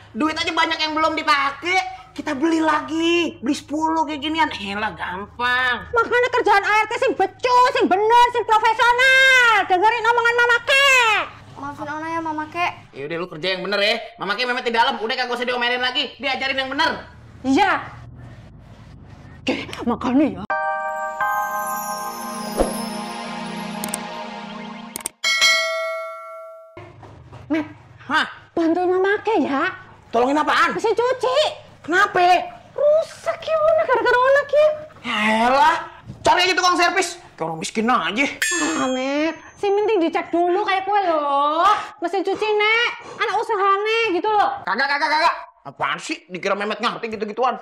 Duit aja banyak yang belum dipakai. Kita beli lagi, beli 10 kayak ginian. Elah gampang. Makanya kerjaan ART sing becus, sing bener, sing profesional. Dengerin omongan Mama Kek. Maafin Ona ya Mama Kek. Yaudah lu kerja yang bener ya. Mama Kek memet di dalam, udah kagak usah diomelin lagi. Diajarin yang bener. Iya. Oke, makanya ya. Met, Hah? bantuin Mama Kek ya. Tolongin apaan? Mesin cuci. Kenapa? Rusak ya Ona, gara-gara Ona ya. Yaelah, cari aja tukang servis. Kayak orang miskin aja. Met, si penting dicek dulu kayak kue loh. Mesin cuci nek, anak usaha nek gitu loh. Kagak. Apaan sih? Dikira Memet ngerti gitu-gituan.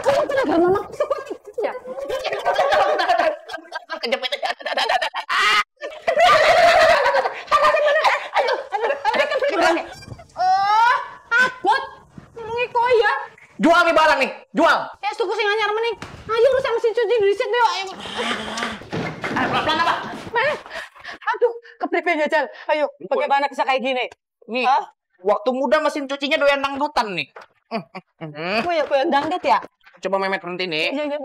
Kamu tenaga Mama sekuat itu ya? Kejepit. Abot, ngomongin kok ya. Jual nih barang nih, jual. Ya tuku sing anyar mending. Ayo urus mesin cuci dhisik deh. Ayo. Pelan-pelan apa? Meh. Aduh, kepripen jajal. Ayo, bagaimana bisa kayak gini? Nih, waktu muda mesin cucinya doyan dangdutan nih. Gue yang dangdut ya? Coba Memet berhenti nih. Iya.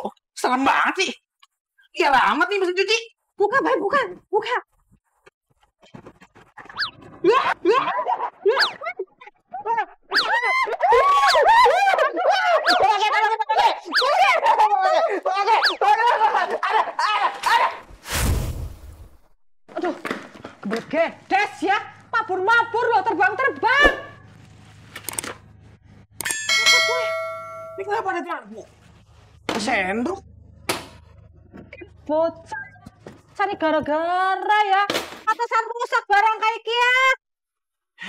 Oh, serem banget sih. Iya amat nih mesin cuci. Buka, Bay, buka. Aduh, begedes ya. Mabur loh, terbang. Apa gue? Ini kenapa ada lampu? Sendok. Bocah. Cari gara-gara ya. Atasan rusak barang kayak kia.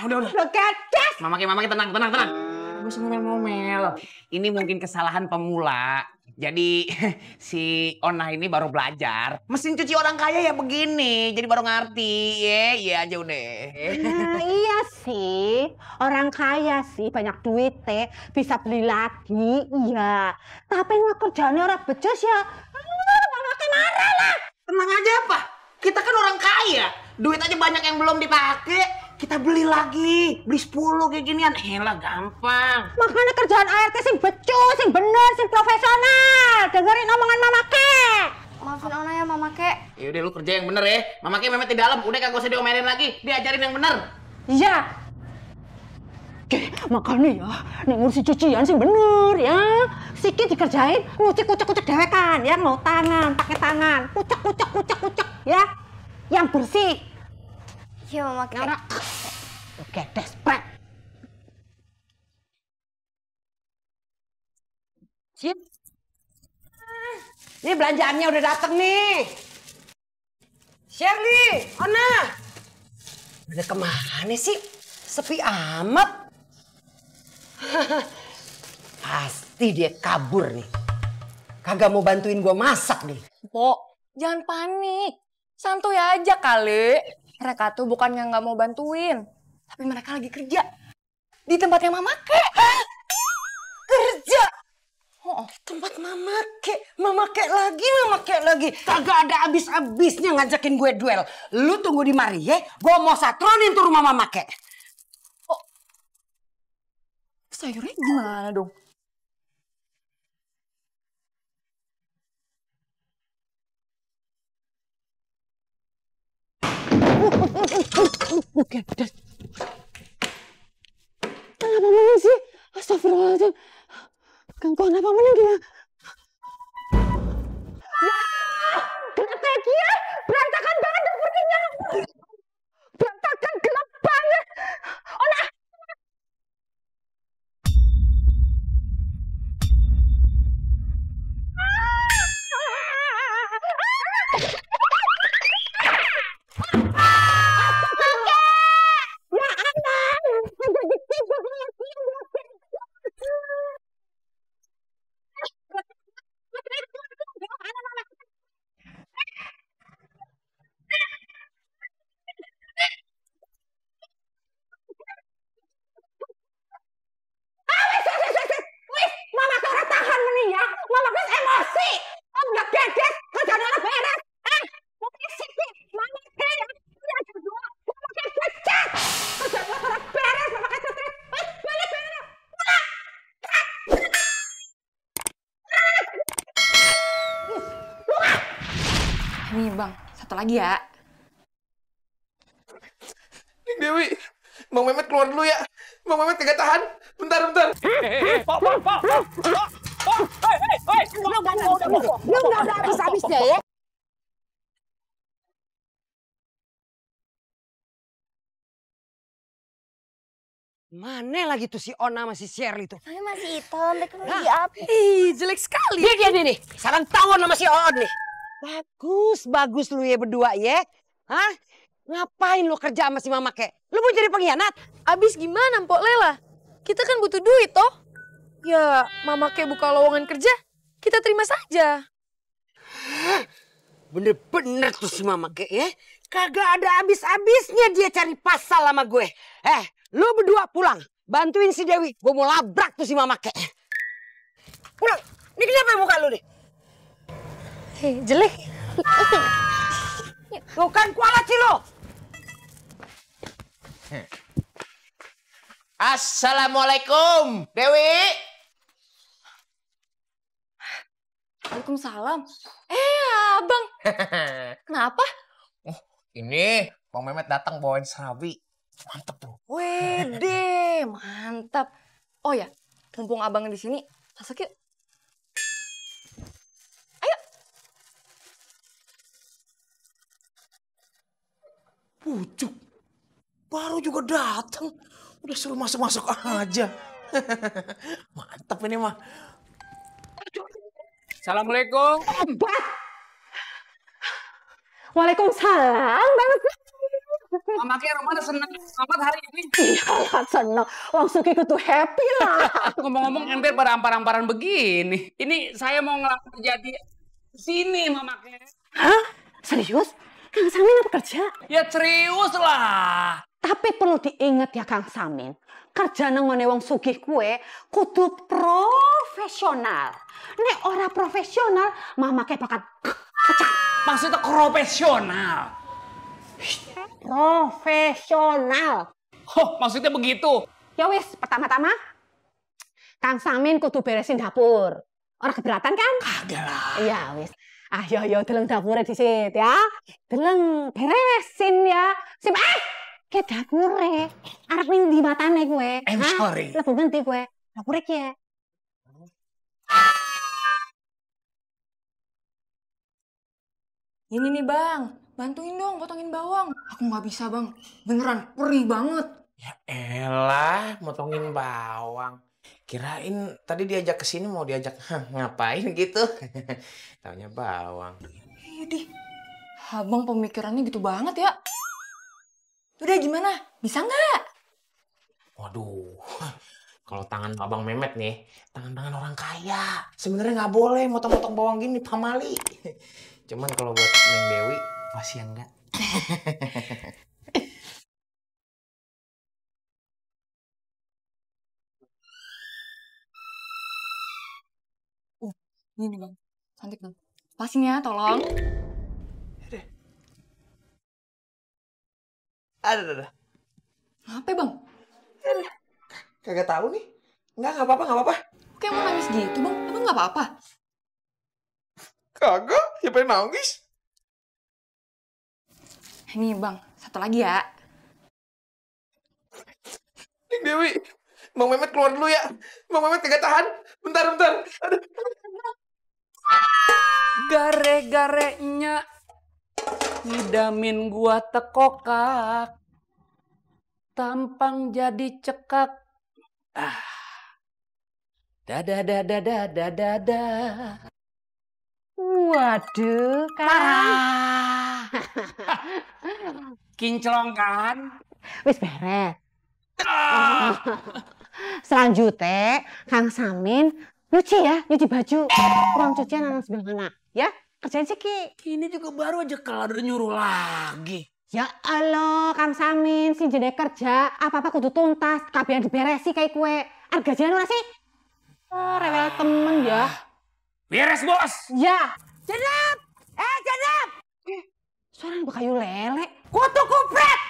Udah. Begedes. Mama tenang. Gak usah ngomel-ngomel. Ini mungkin kesalahan pemula. Jadi si Ona ini baru belajar. Mesin cuci orang kaya ya begini. Jadi baru ngerti. Iya aja udah. Nah, iya sih. Orang kaya sih banyak duit bisa beli lagi. Iya. Tapi nggak kerjanya orang becus ya. Mama marah lah. Tenang aja apa? Kita kan orang kaya. Duit aja banyak yang belum dipakai. Kita beli lagi, beli 10 kayak ginian. Elah gampang. Makanya kerjaan ART sing becus, sing bener, sing profesional. Dengerin omongan Mama Kek. Maafin Ona ya Mama Kek. Yaudah lu kerja yang bener ya. Mama Kek memet di dalam, udah kagak usah diomelin lagi. Diajarin yang bener. Iya. Oke, makanya ya, nih ngurusin cucian sing bener ya. Sikit dikerjain, kucek dewekan ya, mau tangan, pakai tangan. Kucek ya. Yang bersih. Iya Mama Kek. Oke, despret. Sip. Ini belanjaannya udah dateng nih. Shirley, Ona. Udah kemana sih? Sepi amat. Pasti dia kabur nih. Kagak mau bantuin gua masak nih. Pok, jangan panik. Santuy aja kali. Mereka tuh bukannya nggak mau bantuin. Tapi mereka lagi kerja. Di tempatnya Mama Kek. Kerja? Oh, tempat Mama Kek lagi. Kagak ada habis-habisnya ngajakin gue duel. Lu tunggu di mari ya. Gue mau satronin tuh rumah Mama Kek. Oh, sayurnya gimana dong? Oke, udah. Kenapa menang sih? Astagfirullahaladzim. Gangguan apa menang dia? Ya, kenapa dia? Berantakan banget dapurnya. Berantakan, gelap banget. Ona. Wis, Mama Sarah tahan meni ya. satu lagi ya. Neng Dewi, Bang Mehmet keluar dulu ya. Bang Mehmet kagak tahan. Bentar. Udah habis-habisnya ya. Mana lagi tuh si Ona sama si Shirley tuh? Saya masih hitam, mereka lagi apa? Ih, jelek sekali. Dia nih, sarang tawon sama si On nih. Bagus lu ya berdua ya. Hah? Ngapain lu kerja sama si Mama kek? Lu mau jadi pengkhianat? Abis gimana, Mpok Lela? Kita kan butuh duit, toh? Ya, Mama kayak buka lowongan kerja, kita terima saja. Bener-bener tuh si Mama kek ya. Kagak ada habis-habisnya dia cari pasal sama gue. Lu berdua pulang. Bantuin si Dewi. Gue mau labrak tuh si Mama kek. Pulang. Ini kenapa muka lu nih? Jelek. Tuh kan kualat sih lu. Assalamualaikum, Dewi. Waalaikumsalam. Abang. Kenapa? Ini Bang Mehmet datang bawain serabi. Mantep tuh. Wede, mantap. Oh ya, mumpung abang di sini, masuk yuk. Ayo. Pucuk. Baru juga datang. Udah suruh masuk-masuk aja. Mantap ini mah. Assalamualaikum. Waalaikumsalam, Bang. Mama kayak rumah seneng amat hari ini. Iya, seneng. Langsung ikut tuh happy lah. Ngomong-ngomong ember pada ampar-amparan begini. Ini saya mau ngelamar jadi sini Mama kayak. Hah? Serius? Kang Samin apa kerja? Ya serius lah. Tapi perlu diingat ya Kang Samin. Kerja nang ngene wong sugih kue kudu profesional. Nek ora profesional, Mama kayak bakal pecah. Maksudnya profesional. Profesional. Oh, maksudnya begitu. Ya wis, pertama-tama Kang Samin kudu beresin dapur. Orang keberatan kan? Kagak lah. Iya wis. Ayo deleng dapurnya disit ya. Deleng beresin ya. Sip ke dapure. Arep ning ndi matane kowe? I'm sorry. Lebu ngendi kowe? Dapure ki ya. Ini nih bang, bantuin dong potongin bawang. Aku nggak bisa bang, beneran perih banget. Ya elah, motongin bawang. Kirain tadi diajak ke sini mau diajak ngapain gitu. Taunya bawang. Idih, abang pemikirannya gitu banget ya. Udah gimana, bisa nggak? Waduh, kalau tangan Abang Mehmet nih, tangan-tangan orang kaya. Sebenarnya nggak boleh motong-motong bawang gini, pamali. Cuman kalau buat Neng Dewi, masih enggak. Ini bang, cantik bang. Pasin ya, tolong. Ada. Apa bang? Kagak tahu nih. Nggak apa-apa. Kayak mau nangis gitu bang, emang nggak apa-apa? Kagak, siapa yang nangis? Ini bang, satu lagi ya. Neng Dewi, Bang Mehmet keluar dulu ya. Bang Mehmet kagak tahan. Bentar. Aduh. Gare-garenya ngidamin gua tekokak, tampang jadi cekak. Dada. Waduh, Kang. Kinclong kan? Wis beres. Selanjutnya, Kang Samin nyuci baju. Ruang cucian anak sebelah mana? Ya, kerjain sih Ki. Ini juga baru aja kelar udah nyuruh lagi. Ya Allah, Kang Samin, si jene kerja, apa-apa kudu tuntas, kabehan diberesi kayak kue. Harga jalan ora sih? Oh, rewel temen ya. Beres bos. Ya. Jenap! Jenap! Suara kayu lele. Kutu kupret!